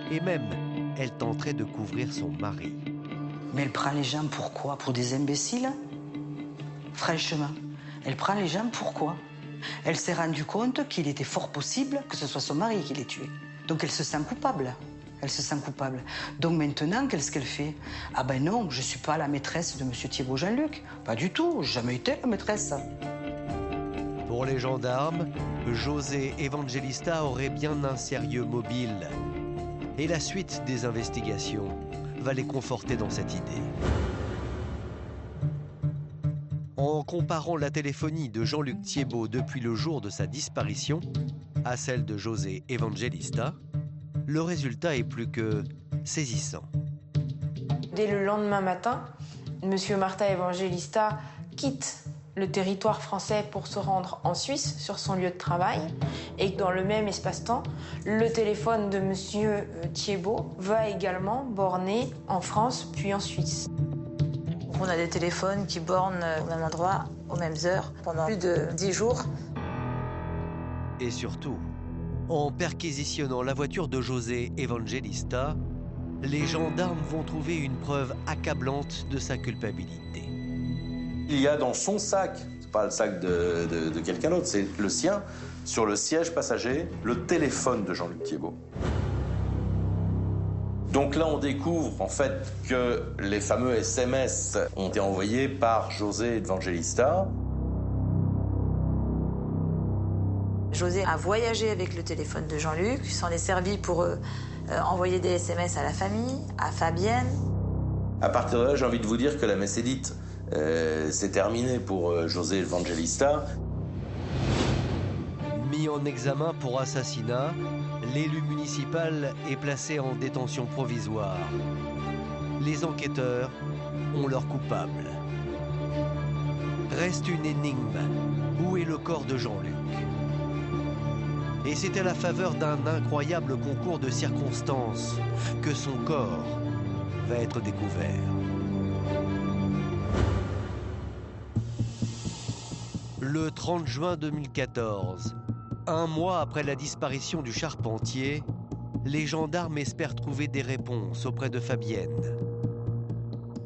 et même, elle tenterait de couvrir son mari. Mais elle prend les gens pourquoi? Pour des imbéciles? Franchement, elle prend les gens pourquoi? Elle s'est rendue compte qu'il était fort possible que ce soit son mari qui l'ait tué. Donc elle se sent coupable. Elle se sent coupable. Donc maintenant, qu'est-ce qu'elle fait? Ah ben non, je suis pas la maîtresse de monsieur Thiébaut Jean-Luc. Pas du tout, j'ai jamais été la maîtresse. Pour les gendarmes, José Evangelista aurait bien un sérieux mobile. Et la suite des investigations va les conforter dans cette idée. En comparant la téléphonie de Jean-Luc Thiébaut depuis le jour de sa disparition à celle de José Evangelista, le résultat est plus que saisissant. Dès le lendemain matin, monsieur Martin Evangelista quitte le territoire français pour se rendre en Suisse sur son lieu de travail. Et dans le même espace-temps, le téléphone de monsieur Thiébaut va également borner en France puis en Suisse. On a des téléphones qui bornent au même endroit, aux mêmes heures, pendant plus de 10 jours. Et surtout, en perquisitionnant la voiture de José Evangelista, les gendarmes vont trouver une preuve accablante de sa culpabilité. Il y a dans son sac, c'est pas le sac de quelqu'un d'autre, c'est le sien, sur le siège passager, le téléphone de Jean-Luc Thiébaut. Donc là, on découvre en fait que les fameux SMS ont été envoyés par José Evangelista. José a voyagé avec le téléphone de Jean-Luc, il s'en est servi pour envoyer des SMS à la famille, à Fabienne. À partir de là, j'ai envie de vous dire que la messe est dite. C'est terminé pour José Evangelista. Mis en examen pour assassinat, l'élu municipal est placé en détention provisoire. Les enquêteurs ont leur coupable. Reste une énigme. Où est le corps de Jean-Luc? Et c'est à la faveur d'un incroyable concours de circonstances que son corps va être découvert. Le 30 juin 2014, un mois après la disparition du charpentier, les gendarmes espèrent trouver des réponses auprès de Fabienne.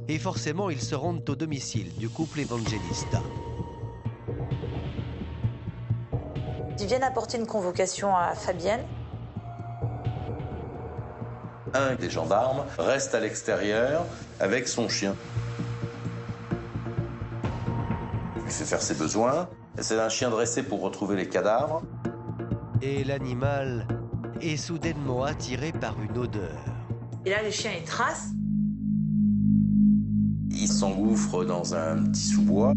Et forcément, ils se rendent au domicile du couple Evangelista. Ils viennent apporter une convocation à Fabienne. Un des gendarmes reste à l'extérieur avec son chien. Il fait faire ses besoins. C'est un chien dressé pour retrouver les cadavres. Et l'animal est soudainement attiré par une odeur. Et là, le chien, il trace. Il s'engouffre dans un petit sous-bois.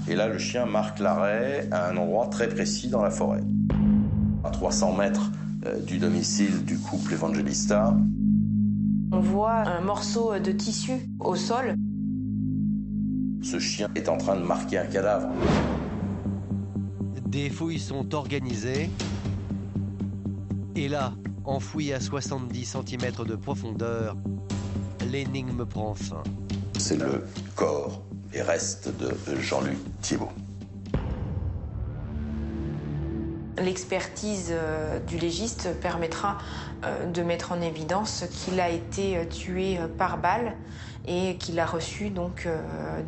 Et là, le chien marque l'arrêt à un endroit très précis dans la forêt. À 300 mètres du domicile du couple Evangelista. On voit un morceau de tissu au sol. Ce chien est en train de marquer un cadavre. Des fouilles sont organisées. Et là, enfoui à 70 cm de profondeur, l'énigme prend fin. C'est le corps et restes de Jean-Luc Thiébaut. L'expertise du légiste permettra de mettre en évidence qu'il a été tué par balle et qu'il a reçu donc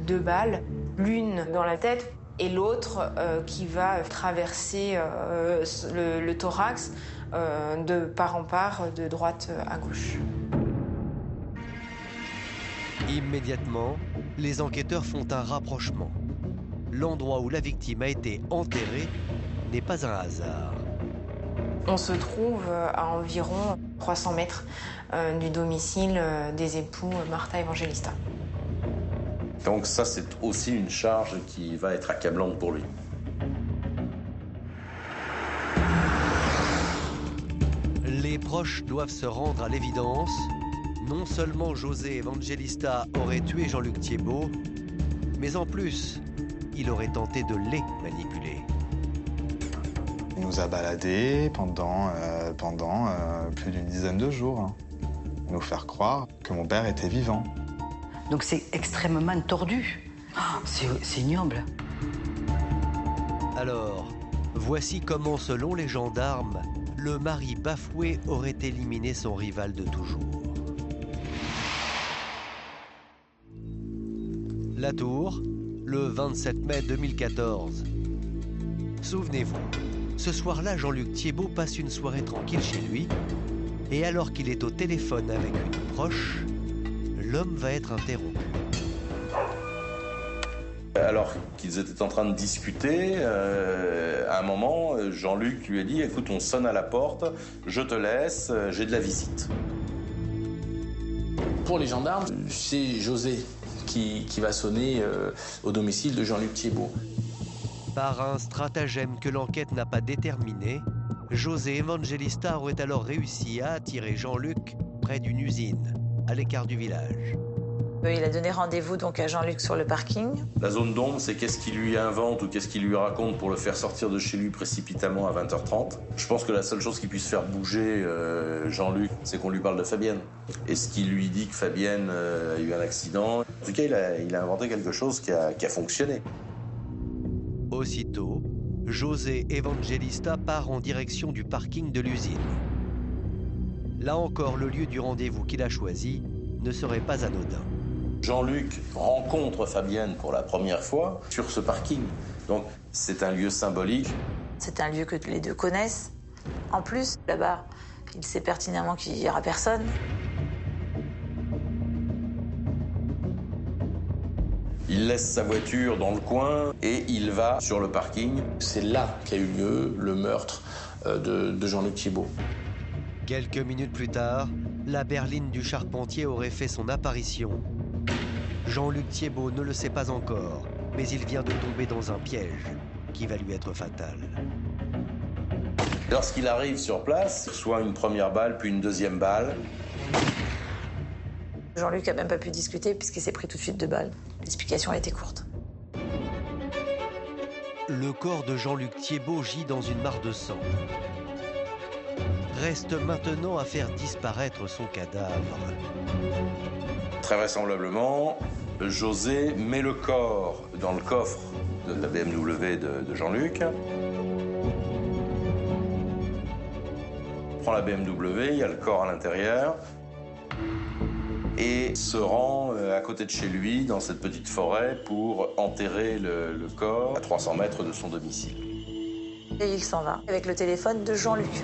2 balles, l'une dans la tête et l'autre qui va traverser le thorax de part en part, de droite à gauche. Immédiatement, les enquêteurs font un rapprochement. L'endroit où la victime a été enterrée n'est pas un hasard. On se trouve à environ 300 mètres du domicile des époux Martin Evangelista. Donc ça, c'est aussi une charge qui va être accablante pour lui. Les proches doivent se rendre à l'évidence. Non seulement José Evangelista aurait tué Jean-Luc Thiébaut, mais en plus, il aurait tenté de les manipuler. Il nous a baladés pendant plus d'une dizaine de jours, hein. Nous faire croire que mon père était vivant. Donc c'est extrêmement tordu. Oh, c'est ignoble. Alors, voici comment, selon les gendarmes, le mari bafoué aurait éliminé son rival de toujours. La Tour, le 27 mai 2014. Souvenez-vous, ce soir-là, Jean-Luc Thiébaut passe une soirée tranquille chez lui, et alors qu'il est au téléphone avec une proche, l'homme va être interrompu. Alors qu'ils étaient en train de discuter, à un moment, Jean-Luc lui a dit « Écoute, on sonne à la porte, je te laisse, j'ai de la visite. » Pour les gendarmes, c'est José qui va sonner au domicile de Jean-Luc Thiébaut. Par un stratagème que l'enquête n'a pas déterminé, José Evangelista aurait alors réussi à attirer Jean-Luc près d'une usine, à l'écart du village. Il a donné rendez-vous donc à Jean-Luc sur le parking. La zone d'ombre, c'est qu'est-ce qu'il lui invente ou qu'est-ce qu'il lui raconte pour le faire sortir de chez lui précipitamment à 20h30. Je pense que la seule chose qui puisse faire bouger Jean-Luc, c'est qu'on lui parle de Fabienne. Et ce qui lui dit que Fabienne a eu un accident. En tout cas, il a inventé quelque chose qui a fonctionné. Aussitôt, José Evangelista part en direction du parking de l'usine. Là encore, le lieu du rendez-vous qu'il a choisi ne serait pas anodin. Jean-Luc rencontre Fabienne pour la première fois sur ce parking. Donc c'est un lieu symbolique. C'est un lieu que les deux connaissent. En plus, là-bas, il sait pertinemment qu'il n'y aura personne. Il laisse sa voiture dans le coin et il va sur le parking. C'est là qu'a eu lieu le meurtre de Jean-Luc Thiébaut. Quelques minutes plus tard, la berline du charpentier aurait fait son apparition. Jean-Luc Thiébaut ne le sait pas encore, mais il vient de tomber dans un piège qui va lui être fatal. Lorsqu'il arrive sur place, il reçoit une première balle, puis une deuxième balle. Jean-Luc n'a même pas pu discuter puisqu'il s'est pris tout de suite 2 balles. L'explication a été courte. Le corps de Jean-Luc Thiébaut gît dans une mare de sang. Reste maintenant à faire disparaître son cadavre. Très vraisemblablement, José met le corps dans le coffre de la BMW de Jean-Luc. Prend la BMW, il y a le corps à l'intérieur. Et se rend à côté de chez lui, dans cette petite forêt, pour enterrer le corps à 300 mètres de son domicile. Et il s'en va avec le téléphone de Jean-Luc.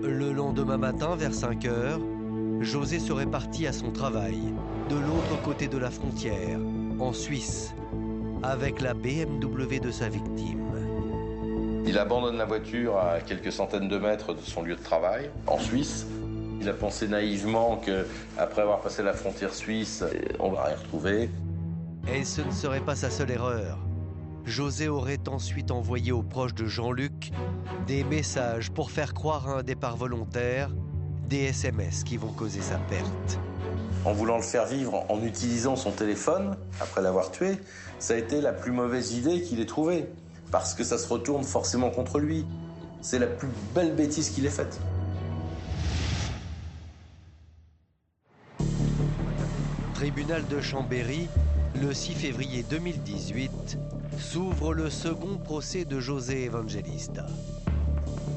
Le lendemain matin, vers 5 heures, José serait parti à son travail, de l'autre côté de la frontière, en Suisse, avec la BMW de sa victime. Il abandonne la voiture à quelques centaines de mètres de son lieu de travail, en Suisse. Il a pensé naïvement qu'après avoir passé la frontière suisse, on va rien retrouver. Et ce ne serait pas sa seule erreur. José aurait ensuite envoyé aux proches de Jean-Luc des messages pour faire croire à un départ volontaire, des SMS qui vont causer sa perte. En voulant le faire vivre, en utilisant son téléphone, après l'avoir tué, ça a été la plus mauvaise idée qu'il ait trouvée. Parce que ça se retourne forcément contre lui. C'est la plus belle bêtise qu'il ait faite. Tribunal de Chambéry, le 6 février 2018, s'ouvre le second procès de José Evangelista.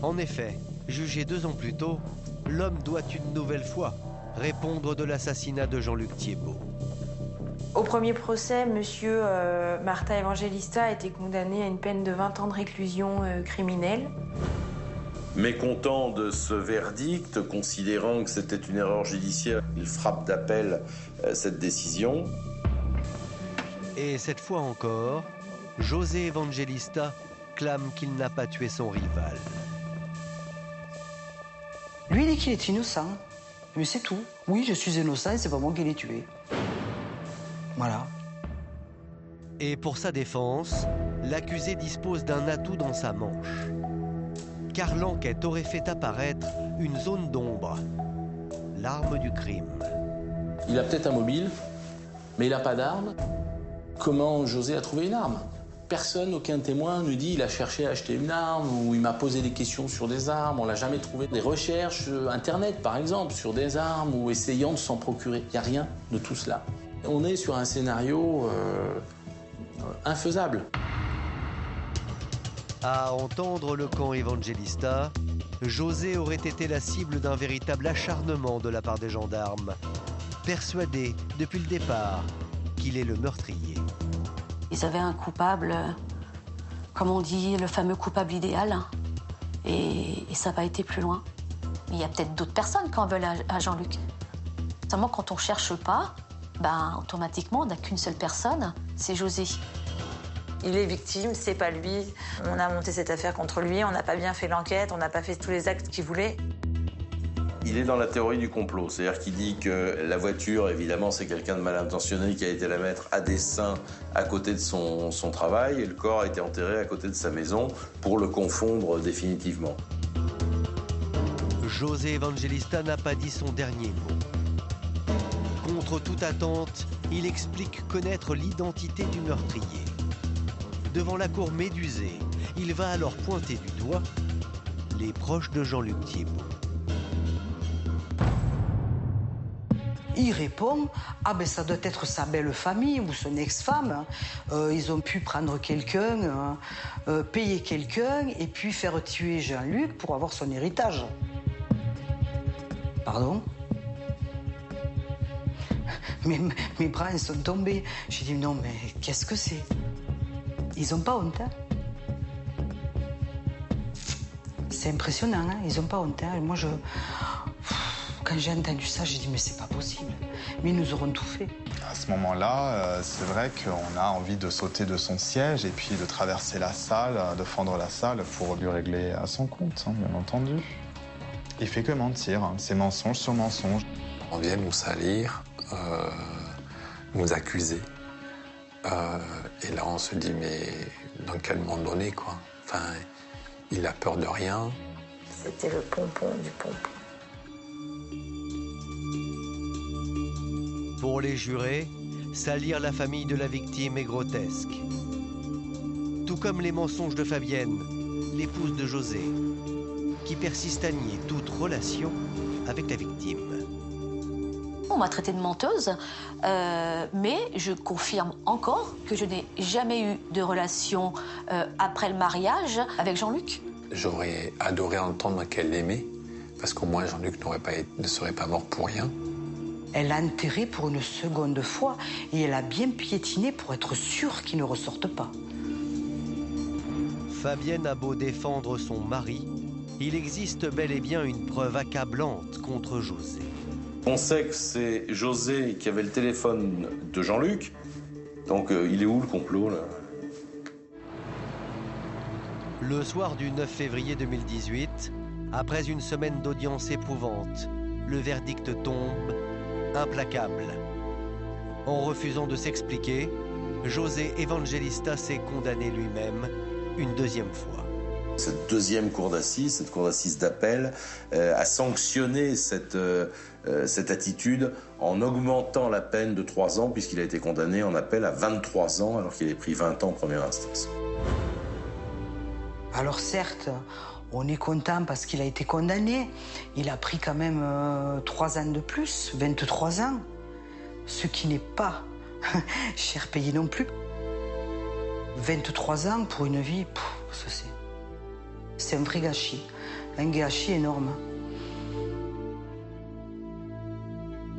En effet, jugé 2 ans plus tôt, l'homme doit une nouvelle fois répondre de l'assassinat de Jean-Luc Thiébaut. Au premier procès, monsieur Martin Evangelista a été condamné à une peine de 20 ans de réclusion criminelle. Mécontent de ce verdict, considérant que c'était une erreur judiciaire, il frappe d'appel cette décision. Et cette fois encore, José Evangelista clame qu'il n'a pas tué son rival. Lui dit qu'il est innocent, mais c'est tout. Oui, je suis innocent et c'est pas moi qui l'ai tué. Voilà. Et pour sa défense, l'accusé dispose d'un atout dans sa manche. Car l'enquête aurait fait apparaître une zone d'ombre, l'arme du crime. Il a peut-être un mobile, Mais il n'a pas d'arme. Comment José a trouvé une arme? Personne, aucun témoin ne dit il a cherché à acheter une arme ou il m'a posé des questions sur des armes. On l'a jamais trouvé. Des recherches internet, par exemple, sur des armes ou essayant de s'en procurer. Il n'y a rien de tout cela. On est sur un scénario infaisable. À entendre le camp Evangelista, José aurait été la cible d'un véritable acharnement de la part des gendarmes, persuadés depuis le départ qu'il est le meurtrier. Ils avaient un coupable, comme on dit, le fameux coupable idéal, et ça n'a pas été plus loin. Il y a peut-être d'autres personnes qui en veulent à Jean-Luc. Seulement, quand on ne cherche pas, automatiquement, on n'a qu'une seule personne, c'est José. Il est victime, c'est pas lui. On a monté cette affaire contre lui, on n'a pas bien fait l'enquête, on n'a pas fait tous les actes qu'il voulait. Il est dans la théorie du complot, c'est-à-dire qu'il dit que la voiture, évidemment, c'est quelqu'un de mal intentionné qui a été la mettre à dessein à côté de son travail, et le corps a été enterré à côté de sa maison pour le confondre définitivement. José Evangelista n'a pas dit son dernier mot. Contre toute attente, il explique connaître l'identité du meurtrier. Devant la cour médusée, il va alors pointer du doigt les proches de Jean-Luc Thiébaut. Il répond « Ah ben ça doit être sa belle famille ou son ex-femme. Ils ont pu prendre quelqu'un, payer quelqu'un et puis faire tuer Jean-Luc pour avoir son héritage. » Pardon? Mes bras ils sont tombés. J'ai dit « Non mais qu'est-ce que c'est? Ils ont pas honte, hein? C'est impressionnant, hein? Ils ont pas honte, hein? Et moi quand j'ai entendu ça, j'ai dit, mais c'est pas possible. Mais ils nous auront tout fait. À ce moment-là, c'est vrai qu'on a envie de sauter de son siège et puis de traverser la salle, de fendre la salle pour lui régler à son compte, hein, bien entendu. Il fait que mentir, hein. C'est mensonge sur mensonge. On vient nous salir, nous accuser. Et là, on se dit, mais dans quel monde on est, quoi? Enfin, il a peur de rien. C'était le pompon du pompon. Pour les jurés, salir la famille de la victime est grotesque. Tout comme les mensonges de Fabienne, l'épouse de José, qui persiste à nier toute relation avec la victime. On m'a traitée de menteuse, mais je confirme encore que je n'ai jamais eu de relation après le mariage avec Jean-Luc. J'aurais adoré entendre qu'elle l'aimait, parce qu'au moins Jean-Luc ne serait pas mort pour rien. Elle l'a enterré pour une seconde fois et elle a bien piétiné pour être sûre qu'il ne ressorte pas. Fabienne a beau défendre son mari, il existe bel et bien une preuve accablante contre José. On sait que c'est José qui avait le téléphone de Jean-Luc, donc il est où le complot, là? Le soir du 9 février 2018, après une semaine d'audience éprouvante, le verdict tombe, implacable. En refusant de s'expliquer, José Evangelista s'est condamné lui-même une deuxième fois. Cette deuxième cour d'assises, cette cour d'assises d'appel, a sanctionné cette attitude en augmentant la peine de 3 ans, puisqu'il a été condamné en appel à 23 ans, alors qu'il avait pris 20 ans en première instance. Alors certes, on est content parce qu'il a été condamné. Il a pris quand même 3 ans de plus, 23 ans. Ce qui n'est pas cher payé non plus. 23 ans pour une vie, c'est un vrai gâchis. Un gâchis énorme.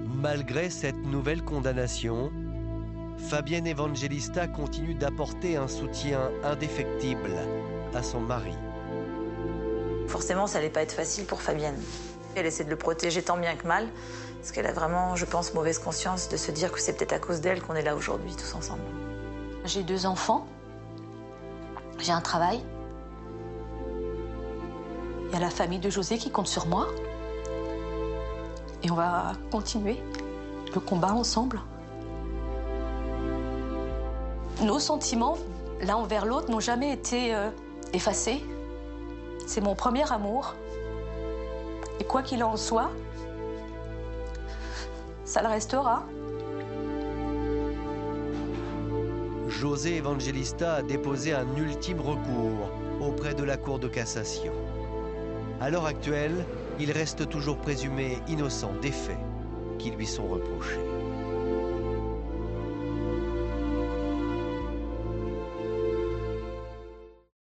Malgré cette nouvelle condamnation, Fabienne Evangelista continue d'apporter un soutien indéfectible à son mari. Forcément, ça allait pas être facile pour Fabienne. Elle essaie de le protéger tant bien que mal, parce qu'elle a vraiment, je pense, mauvaise conscience de se dire que c'est peut-être à cause d'elle qu'on est là aujourd'hui, tous ensemble. J'ai 2 enfants, j'ai un travail. Il y a la famille de José qui compte sur moi. Et on va continuer le combat ensemble. Nos sentiments, l'un envers l'autre, n'ont jamais été effacés. C'est mon premier amour. Et quoi qu'il en soit, ça le restera. José Evangelista a déposé un ultime recours auprès de la Cour de cassation. À l'heure actuelle, il reste toujours présumé innocent des faits qui lui sont reprochés.